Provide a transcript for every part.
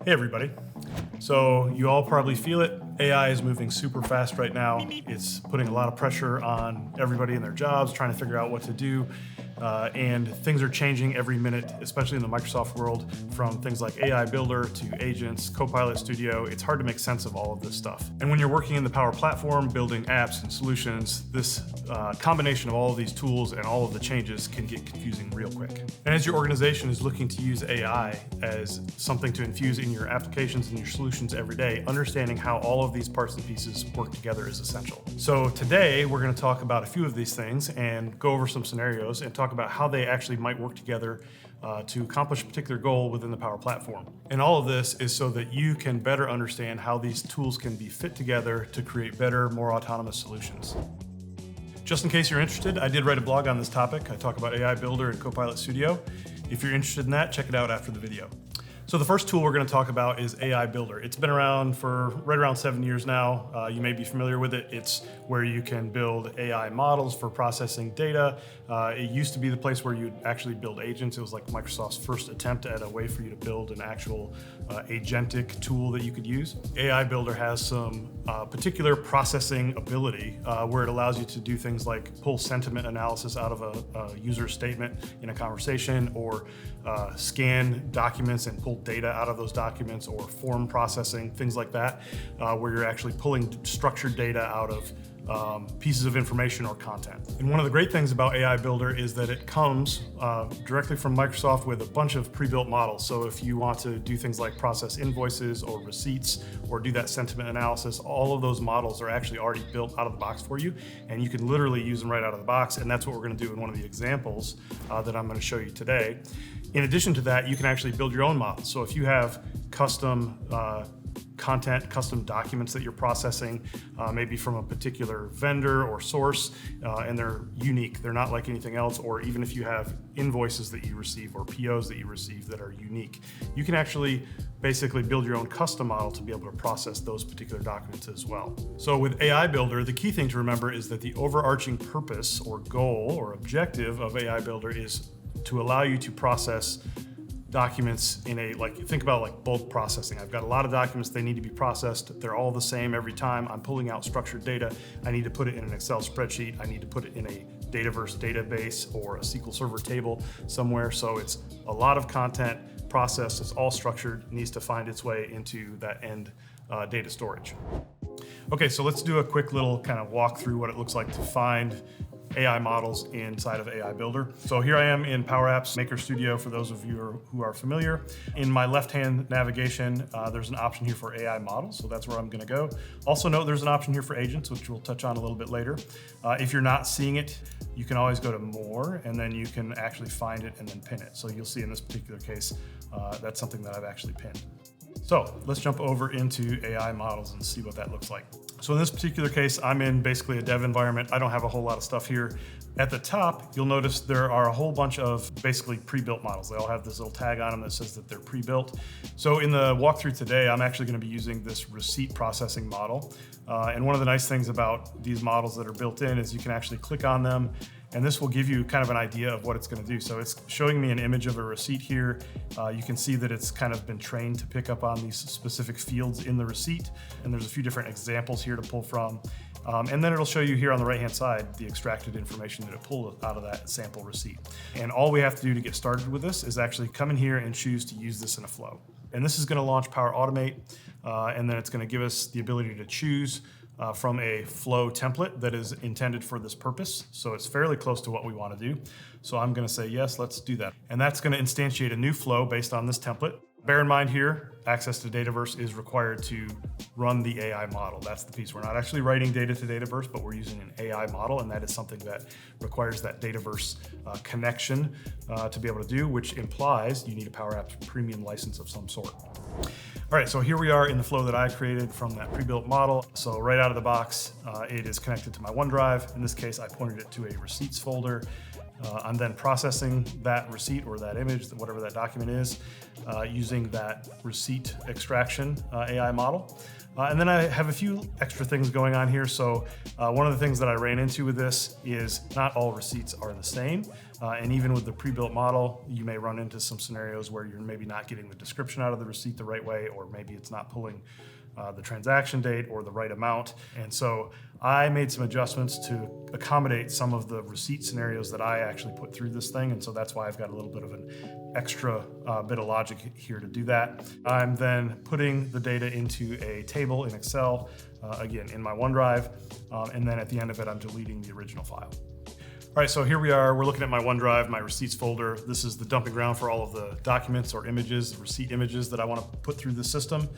Hey everybody. So you all probably feel it. AI is moving super fast right now. It's putting a lot of pressure on everybody in their jobs, trying to figure out what to do. And things are changing every minute, especially in the Microsoft world, from things like AI Builder to agents, Copilot Studio. It's hard to make sense of all of this stuff. And when you're working in the Power Platform, building apps and solutions, this combination of all of these tools and all of the changes can get confusing real quick. And as your organization is looking to use AI as something to infuse in your applications and your solutions every day, understanding how all of these parts and pieces work together is essential. So today we're going to talk about a few of these things and go over some scenarios and talk about how they actually might work together to accomplish a particular goal within the Power Platform. And all of this is so that you can better understand how these tools can be fit together to create better, more autonomous solutions. Just in case you're interested, I did write a blog on this topic. I talk about AI Builder and Copilot Studio. If you're interested in that, check it out after the video. So the first tool we're going to talk about is AI Builder. It's been around for right around 7 years now. You may be familiar with it. It's where you can build AI models for processing data. It used to be the place where you'd actually build agents. It was like Microsoft's first attempt at a way for you to build an actual agentic tool that you could use. AI Builder has some particular processing ability where it allows you to do things like pull sentiment analysis out of a user statement in a conversation, or scan documents and pull data out of those documents, or form processing, things like that, where you're actually pulling structured data out of pieces of information or content. And one of the great things about AI Builder is that it comes directly from Microsoft with a bunch of pre-built models. So if you want to do things like process invoices or receipts or do that sentiment analysis, all of those models are actually already built out of the box for you, and you can literally use them right out of the box. And that's what we're going to do in one of the examples that I'm going to show you today. In addition to that, you can actually build your own models. So if you have custom content, custom documents that you're processing, maybe from a particular vendor or source, and they're unique, they're not like anything else, or even if you have invoices that you receive or POs that you receive that are unique, you can actually basically build your own custom model to be able to process those particular documents as well. So with AI Builder, the key thing to remember is that the overarching purpose or goal or objective of AI Builder is to allow you to process documents in a, think about like bulk processing. I've got a lot of documents, they need to be processed. They're all the same every time. I'm pulling out structured data. I need to put it in an Excel spreadsheet. I need to put it in a Dataverse database or a SQL Server table somewhere. So it's a lot of content processed. It's all structured, needs to find its way into that end data storage. Okay, so let's do a quick little kind of walk through what it looks like to find AI models inside of AI Builder. So here I am in Power Apps Maker Studio, for those of you who are familiar. In my left-hand navigation, there's an option here for AI models, so that's where I'm gonna go. Also note there's an option here for agents, which we'll touch on a little bit later. If you're not seeing it, you can always go to More, and then you can actually find it and then pin it. So you'll see in this particular case, that's something that I've actually pinned. So let's jump over into AI models and see what that looks like. So in this particular case, I'm in basically a dev environment. I don't have a whole lot of stuff here. At the top, you'll notice there are a whole bunch of basically pre-built models. They all have this little tag on them that says that they're pre-built. So in the walkthrough today, I'm actually going to be using this receipt processing model. And one of the nice things about these models that are built in is you can actually click on them, and this will give you kind of an idea of what it's going to do. So it's showing me an image of a receipt here. You can see that it's kind of been trained to pick up on these specific fields in the receipt. And there's a few different examples here to pull from. And then it'll show you here on the right-hand side the extracted information that it pulled out of that sample receipt. And all we have to do to get started with this is actually come in here and choose to use this in a flow. And this is going to launch Power Automate, and then it's going to give us the ability to choose from a flow template that is intended for this purpose. So it's fairly close to what we want to do. So I'm going to say, yes, let's do that. And that's going to instantiate a new flow based on this template. Bear in mind here, access to Dataverse is required to run the AI model. That's the piece. We're not actually writing data to Dataverse, but we're using an AI model, and that is something that requires that Dataverse connection to be able to do, which implies you need a Power Apps premium license of some sort. All right, so here we are in the flow that I created from that pre-built model. So right out of the box, it is connected to my OneDrive. In this case, I pointed it to a receipts folder. I'm then processing that receipt or that image, whatever that document is, using that receipt extraction AI model. And then I have a few extra things going on here. So one of the things that I ran into with this is not all receipts are the same. And even with the pre-built model, you may run into some scenarios where you're maybe not getting the description out of the receipt the right way, or maybe it's not pulling the transaction date or the right amount. And so I made some adjustments to accommodate some of the receipt scenarios that I actually put through this thing. And so that's why I've got a little bit of an extra bit of logic here to do that. I'm then putting the data into a table in Excel, again, in my OneDrive. And then at the end of it, I'm deleting the original file. All right, so here we are. We're looking at my OneDrive, my receipts folder. This is the dumping ground for all of the documents or images, receipt images that I want to put through the system.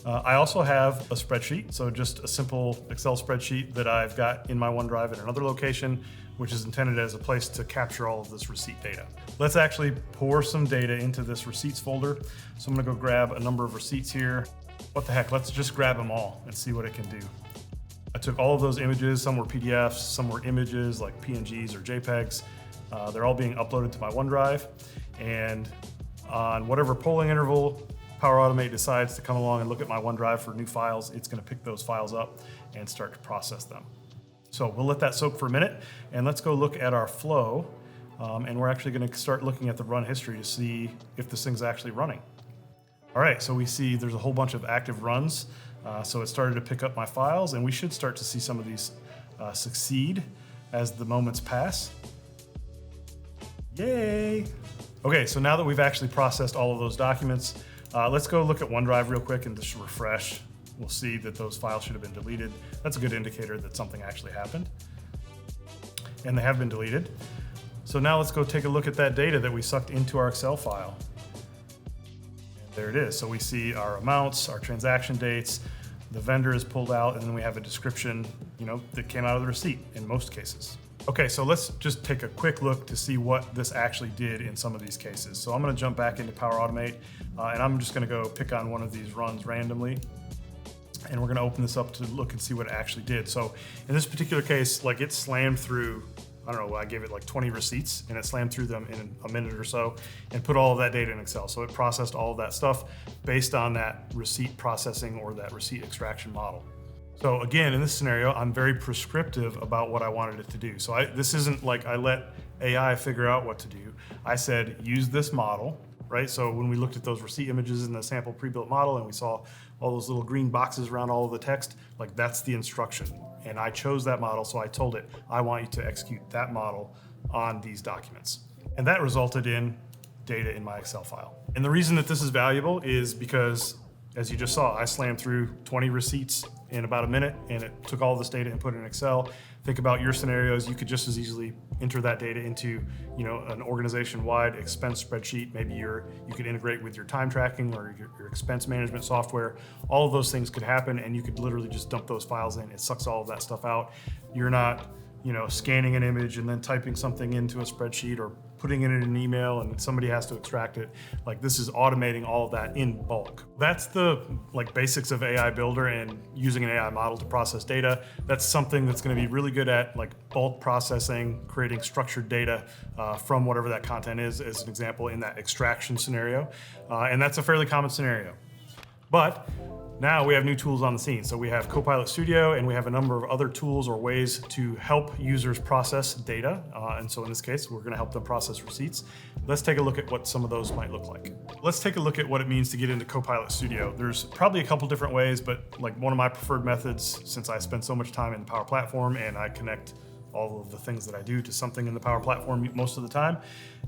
I also have a spreadsheet, so just a simple Excel spreadsheet that I've got in my OneDrive in another location, which is intended as a place to capture all of this receipt data. Let's actually pour some data into this receipts folder. So I'm gonna go grab a number of receipts here. What the heck, let's just grab them all and see what it can do. I took all of those images, some were PDFs, some were images like PNGs or JPEGs. They're all being uploaded to my OneDrive, and on whatever polling interval Power Automate decides to come along and look at my OneDrive for new files, it's gonna pick those files up and start to process them. So we'll let that soak for a minute, and let's go look at our flow. And we're actually gonna start looking at the run history to see if this thing's actually running. All right, so we see there's a whole bunch of active runs. So it started to pick up my files, and we should start to see some of these succeed as the moments pass. Yay! Okay, so now that we've actually processed all of those documents, let's go look at OneDrive real quick and just refresh. We'll see that those files should have been deleted. That's a good indicator that something actually happened. And they have been deleted. So now let's go take a look at that data that we sucked into our Excel file. And there it is. So we see our amounts, our transaction dates, the vendor is pulled out, and then we have a description, that came out of the receipt in most cases. Okay, so let's just take a quick look to see what this actually did in some of these cases. So I'm gonna jump back into Power Automate, and I'm just gonna go pick on one of these runs randomly. And we're gonna open this up to look and see what it actually did. So in this particular case, it slammed through, I don't know, I gave it 20 receipts, and it slammed through them in a minute or so and put all of that data in Excel. So it processed all of that stuff based on that receipt processing or that receipt extraction model. So again, in this scenario, I'm very prescriptive about what I wanted it to do. So this isn't like I let AI figure out what to do. I said, use this model, right? So when we looked at those receipt images in the sample pre-built model and we saw all those little green boxes around all of the text, that's the instruction. And I chose that model, so I told it, I want you to execute that model on these documents. And that resulted in data in my Excel file. And the reason that this is valuable is because, as you just saw, I slammed through 20 receipts in about a minute, and it took all this data and put it in Excel. Think about your scenarios. You could just as easily enter that data into, an organization-wide expense spreadsheet. Maybe you could integrate with your time tracking or your expense management software. All of those things could happen, and you could literally just dump those files in. It sucks all of that stuff out. You're not, scanning an image and then typing something into a spreadsheet or putting it in an email and somebody has to extract it. This is automating all of that in bulk. That's the basics of AI Builder and using an AI model to process data. That's something that's going to be really good at bulk processing, creating structured data from whatever that content is, as an example in that extraction scenario. And that's a fairly common scenario. But now we have new tools on the scene. So we have Copilot Studio, and we have a number of other tools or ways to help users process data. And so in this case, we're gonna help them process receipts. Let's take a look at what some of those might look like. Let's take a look at what it means to get into Copilot Studio. There's probably a couple different ways, but one of my preferred methods, since I spend so much time in the Power Platform and I connect all of the things that I do to something in the Power Platform most of the time,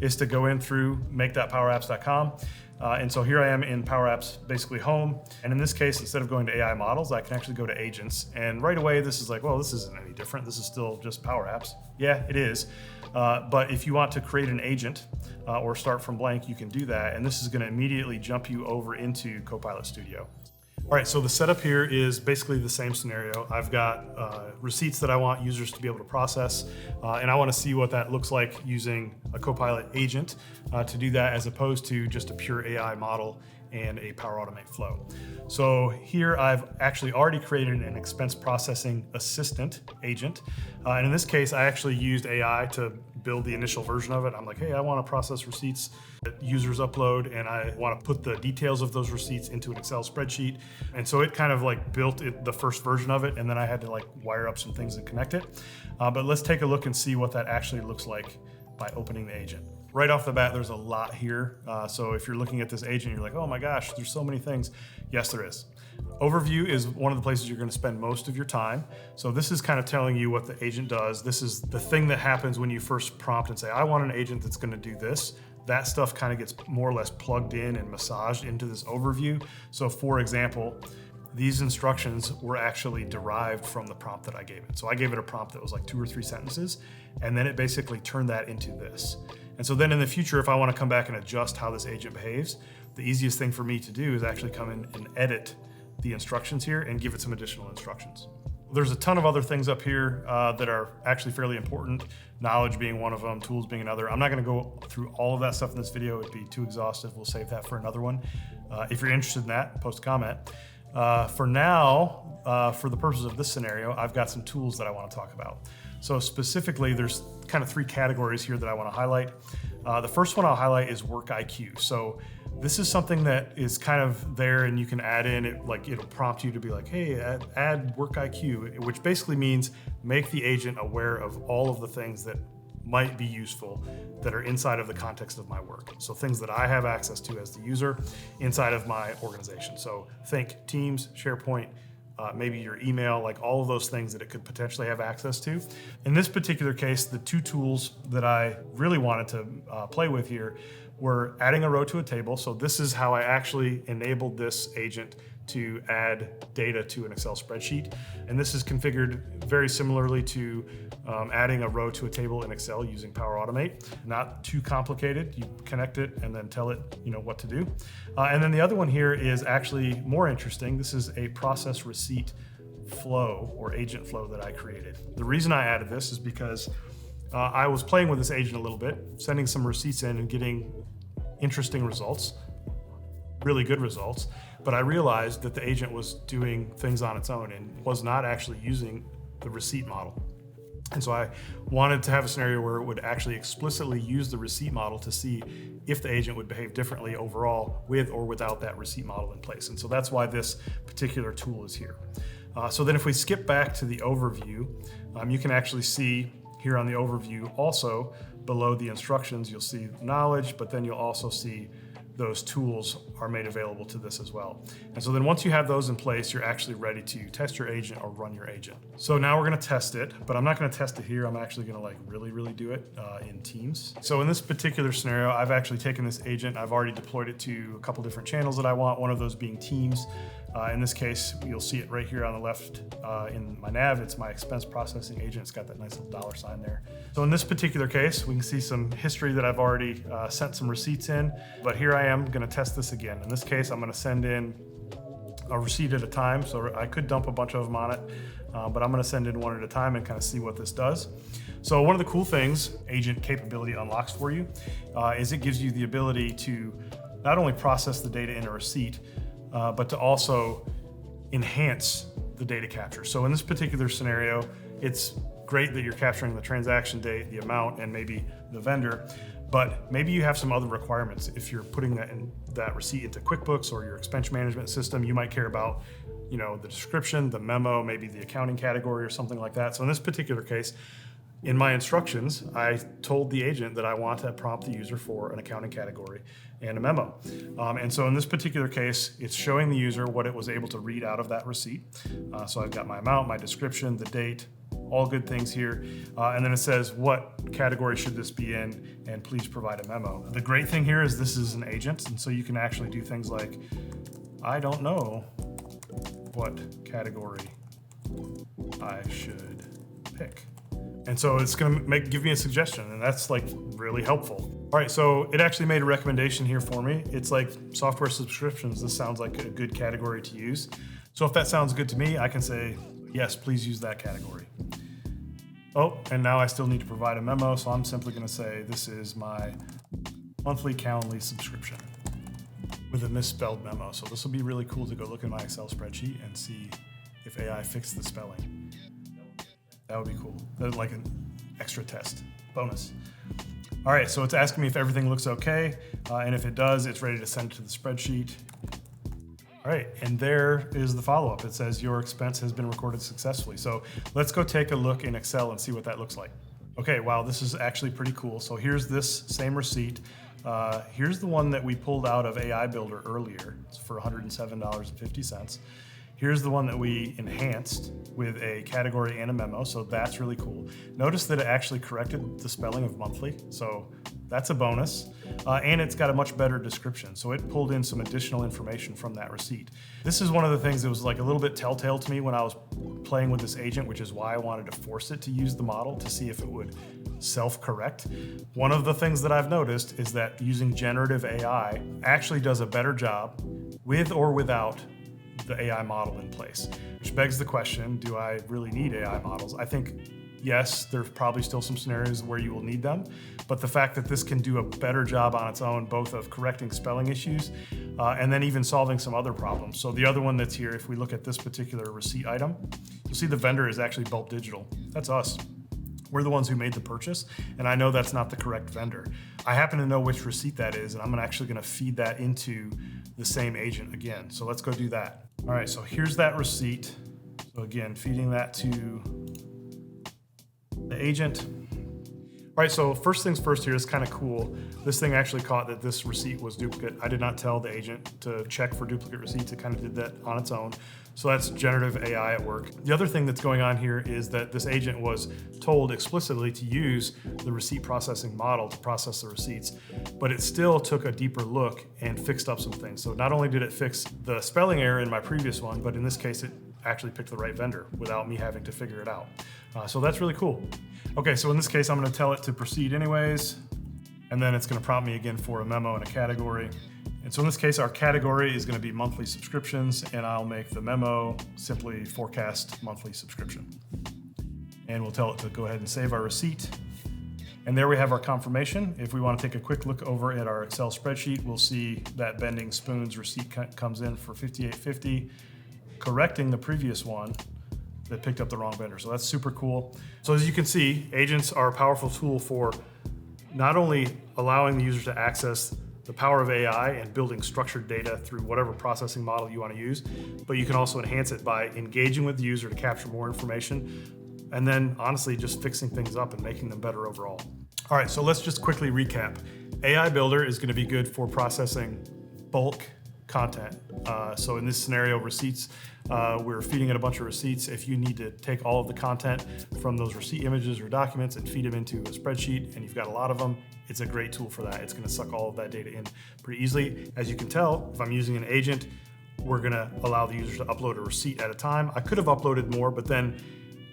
is to go in through make.powerapps.com. And so here I am in Power Apps, basically home. And in this case, instead of going to AI models, I can actually go to agents. And right away, this is well, this isn't any different. This is still just Power Apps. Yeah, it is. But if you want to create an agent or start from blank, you can do that. And this is going to immediately jump you over into Copilot Studio. All right, so the setup here is basically the same scenario. I've got receipts that I want users to be able to process, and I want to see what that looks like using a Copilot agent to do that, as opposed to just a pure AI model and a Power Automate flow. So here I've actually already created an expense processing assistant agent. And in this case, I actually used AI to build the initial version of it. I'm like, hey, I want to process receipts that users upload, and I want to put the details of those receipts into an Excel spreadsheet. And so it kind of like built the first version of it, and then I had to like wire up some things and connect it. But let's take a look and see what that actually looks like by opening the agent. Right off the bat, there's a lot here. So if you're looking at this agent, you're like, oh my gosh, there's so many things. Yes, there is. Overview is one of the places you're going to spend most of your time. So this is kind of telling you what the agent does. This is the thing that happens when you first prompt and say, I want an agent that's going to do this. That stuff kind of gets more or less plugged in and massaged into this overview. So for example, these instructions were actually derived from the prompt that I gave it. So I gave it a prompt that was like 2 or 3 sentences, and then it basically turned that into this. And so then in the future, if I want to come back and adjust how this agent behaves, the easiest thing for me to do is actually come in and edit the instructions here and give it some additional instructions. There's a ton of other things up here that are actually fairly important, knowledge being one of them, tools being another. I'm not going to go through all of that stuff in this video. It'd be too exhaustive. We'll save that for another one. If you're interested in that, post a comment. For now, for the purposes of this scenario, I've got some tools that I want to talk about. So specifically, there's kind of 3 categories here that I want to highlight. The first one I'll highlight is Work IQ. So this is something that is kind of there, and you can add in it, like it'll prompt you to be like, hey, add Work IQ, which basically means make the agent aware of all of the things that might be useful that are inside of the context of my work. So things that I have access to as the user inside of my organization. So think Teams, SharePoint, maybe your email, like all of those things that it could potentially have access to. In this particular case, the 2 tools that I really wanted to play with here were adding a row to a table. So this is how I actually enabled this agent to add data to an Excel spreadsheet. And this is configured very similarly to adding a row to a table in Excel using Power Automate. Not too complicated. You connect it and then tell it, what to do. And then the other one here is actually more interesting. This is a process receipt flow or agent flow that I created. The reason I added this is because I was playing with this agent a little bit, sending some receipts in and getting interesting results, really good results. But I realized that the agent was doing things on its own and was not actually using the receipt model. And so I wanted to have a scenario where it would actually explicitly use the receipt model to see if the agent would behave differently overall with or without that receipt model in place. And so that's why this particular tool is here. So then if we skip back to the overview, you can actually see here on the overview also below the instructions, you'll see knowledge, but then you'll also see those tools are made available to this as well. And so then once you have those in place, you're actually ready to test your agent or run your agent. So now we're going to test it, but I'm not going to test it here. I'm actually going to really do it in Teams. So in this particular scenario, I've actually taken this agent. I've already deployed it to a couple different channels that I want, one of those being Teams. In this case, you'll see it right here on the left in my nav. It's my expense processing agent. It's got that nice little $sign there. So in this particular case, we can see some history that I've already sent some receipts in, but here I am going to test this again. In this case, I'm going to send in a receipt at a time. So I could dump a bunch of them on it, but I'm going to send in one at a time and kind of see what this does. So one of the cool things agent capability unlocks for you is it gives you the ability to not only process the data in a receipt, but to also enhance the data capture. So in this particular scenario, it's great that you're capturing the transaction date, the amount, and maybe the vendor, but maybe you have some other requirements. If you're putting that receipt into QuickBooks or your expense management system, you might care about the description, the memo, maybe the accounting category or something like that. So in this particular case, in my instructions, I told the agent that I want to prompt the user for an accounting category and a memo. And so in this particular case, it's showing the user what it was able to read out of that receipt. So I've got my amount, my description, the date, all good things here. And then it says, what category should this be in? And please provide a memo. The great thing here is this is an agent. And so you can actually do things like, I don't know what category I should pick. And so it's going to give me a suggestion, and that's like really helpful. All right, so it actually made a recommendation here for me. It's like software subscriptions. This sounds like a good category to use. So if that sounds good to me, I can say, yes, please use that category. Oh, and now I still need to provide a memo, so I'm simply going to say this is my monthly Calendly subscription. with a misspelled memo. So this will be really cool to go look in my Excel spreadsheet and see if AI fixed the spelling. That would be cool. That's like an extra test, bonus. All right, so it's asking me if everything looks okay. And if it does, it's ready to send it to the spreadsheet. All right, and there is the follow-up. It says your expense has been recorded successfully. So let's go take a look in Excel and see what that looks like. Okay, wow, this is actually pretty cool. So here's this same receipt. Here's the one that we pulled out of AI Builder earlier. It's for $107.50. Here's the one that we enhanced with a category and a memo, so that's really cool. Notice that it actually corrected the spelling of monthly, so that's a bonus. And it's got a much better description, so it pulled in some additional information from that receipt. This is one of the things that was like a little bit telltale to me when I was playing with this agent, which is why I wanted to force it to use the model to see if it would self-correct. One of the things that I've noticed is that using generative AI actually does a better job with or without the AI model in place, which begs the question, do I really need AI models? I think yes, there's probably still some scenarios where you will need them, but the fact that this can do a better job on its own, both of correcting spelling issues and then even solving some other problems. So the other one that's here, if we look at this particular receipt item, you'll see the vendor is actually Bulk Digital. That's us. We're the ones who made the purchase, and I know that's not the correct vendor. I happen to know which receipt that is, and I'm actually gonna feed that into the same agent again. So let's go do that. All right, so here's that receipt. So again, feeding that to the agent. All right, so first things first here is kind of cool. This thing actually caught that this receipt was duplicate. I did not tell the agent to check for duplicate receipts. It kind of did that on its own. So that's generative AI at work. The other thing that's going on here is that this agent was told explicitly to use the receipt processing model to process the receipts, but it still took a deeper look and fixed up some things. So not only did it fix the spelling error in my previous one, but in this case, it actually picked the right vendor without me having to figure it out. So that's really cool. Okay, so in this case, I'm gonna tell it to proceed anyways, and then it's gonna prompt me again for a memo and a category. And so in this case, our category is gonna be monthly subscriptions, and I'll make the memo simply forecast monthly subscription. And we'll tell it to go ahead and save our receipt. And there we have our confirmation. If we wanna take a quick look over at our Excel spreadsheet, we'll see that Bending Spoons receipt comes in for $58.50, correcting the previous one that picked up the wrong vendor. So that's super cool. So as you can see, agents are a powerful tool for not only allowing the user to access the power of AI and building structured data through whatever processing model you want to use, but you can also enhance it by engaging with the user to capture more information, and then honestly just fixing things up and making them better overall. All right, so let's just quickly recap. AI Builder is going to be good for processing bulk content. So in this scenario, receipts, we're feeding it a bunch of receipts. If you need to take all of the content from those receipt images or documents and feed them into a spreadsheet, and you've got a lot of them, it's a great tool for that. It's gonna suck all of that data in pretty easily. As you can tell, if I'm using an agent, we're gonna allow the user to upload a receipt at a time. I could have uploaded more, but then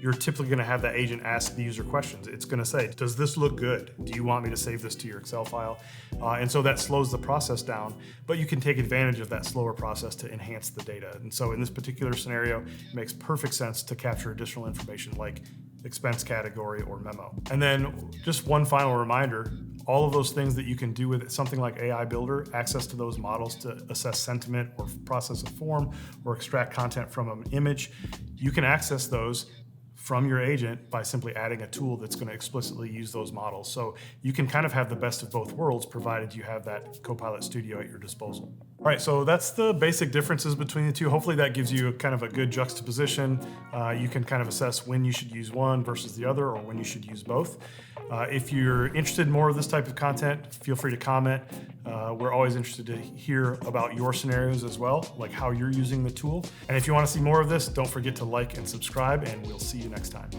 you're typically gonna have that agent ask the user questions. It's gonna say, does this look good? Do you want me to save this to your Excel file? And so that slows the process down, but you can take advantage of that slower process to enhance the data. And so in this particular scenario, it makes perfect sense to capture additional information like expense category or memo. And then just one final reminder, all of those things that you can do with something like AI Builder, access to those models to assess sentiment or process a form or extract content from an image, you can access those from your agent by simply adding a tool that's going to explicitly use those models. So you can kind of have the best of both worlds, provided you have that Copilot Studio at your disposal. All right, so that's the basic differences between the two. Hopefully that gives you kind of a good juxtaposition. You can kind of assess when you should use one versus the other, or when you should use both. If you're interested in more of this type of content, feel free to comment. We're always interested to hear about your scenarios as well, like how you're using the tool. And if you want to see more of this, don't forget to like and subscribe, and we'll see you next time.